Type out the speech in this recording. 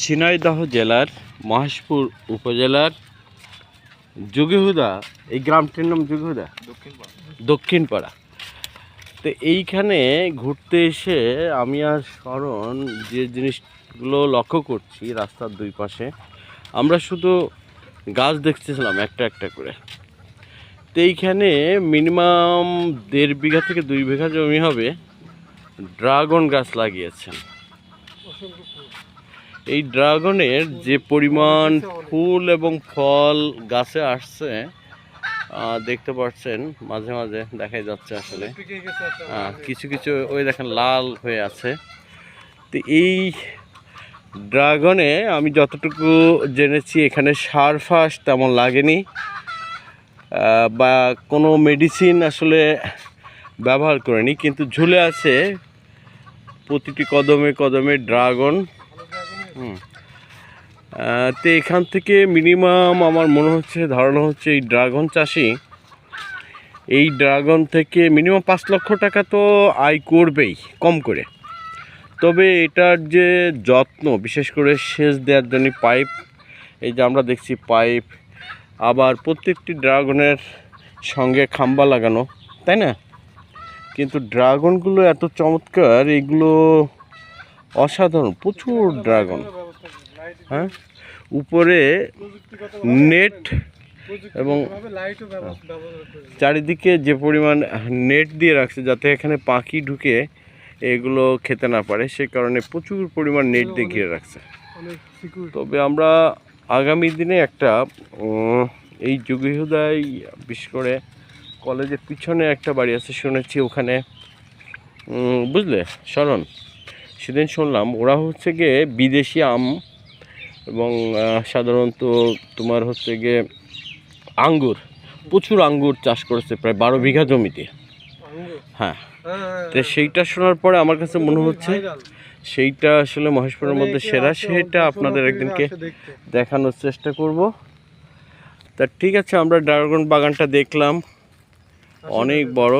ঝিনাইদহ জেলার মহেশপুর উপজেলার যোগীহুদা, এই গ্রামটির নাম যোগীহুদা দক্ষিণপাড়া। তো এইখানে ঘুরতে এসে আমি আর শরণ যে জিনিসগুলো লক্ষ্য করছি, রাস্তার দুই পাশে আমরা শুধু গাছ দেখতেছিলাম একটা একটা করে। তো এইখানে মিনিমাম 1.5 বিঘা থেকে 2 বিঘা জমি হবে ড্রাগন গাছ লাগিয়েছেন। এই ড্রাগনের যে পরিমাণ ফুল এবং ফল গাছে আসছে দেখতে পাচ্ছেন, মাঝে মাঝে দেখা যাচ্ছে আসলে কিছু কিছু ওই দেখেন লাল হয়ে আছে। তো এই ড্রাগনে আমি যতটুকু জেনেছি এখানে সার ফাস তেমন লাগেনি বা কোনো মেডিসিন আসলে ব্যবহার করেনি, কিন্তু ঝুলে আছে প্রতিটি কদমে কদমে ড্রাগন। তো এখান থেকে মিনিমাম আমার মনে হচ্ছে, ধারণা হচ্ছে এই ড্রাগন চাষি এই ড্রাগন থেকে মিনিমাম 5 লক্ষ টাকা তো আয় করবেই কম করে। তবে এটার যে যত্ন, বিশেষ করে সেচ দেওয়ার জন্য পাইপ, এই যে আমরা দেখছি পাইপ, আবার প্রত্যেকটি ড্রাগনের সঙ্গে খাম্বা লাগানো, তাই না? কিন্তু ড্রাগনগুলো এত চমৎকার, এগুলো অসাধারণ, প্রচুর ড্রাগন। হ্যাঁ, উপরে নেট এবং চারিদিকে যে পরিমাণ নেট দিয়ে রাখছে যাতে এখানে পাখি ঢুকে এগুলো খেতে না পারে, সে কারণে প্রচুর পরিমাণ নেট দিয়ে ঘিরে রাখছে। তবে আমরা আগামী দিনে একটা এই যোগীহুদায়, বিশেষ করে কলেজের পিছনে একটা বাড়ি আছে শুনেছি, ওখানে বুঝলে শরণ, সেদিন শুনলাম ওরা হচ্ছে গিয়ে বিদেশি আম এবং সাধারণত তোমার হচ্ছে গিয়ে আঙ্গুর, প্রচুর আঙ্গুর চাষ করেছে প্রায় 12 বিঘা জমিতে। হ্যাঁ, তো সেইটা শোনার পরে আমার কাছে মনে হচ্ছে সেইটা আসলে মহেশপুরের মধ্যে সেরা। সেটা আপনাদের একদিনকে দেখানোর চেষ্টা করব। তা ঠিক আছে, আমরা ড্রাগন বাগানটা দেখলাম, অনেক বড়।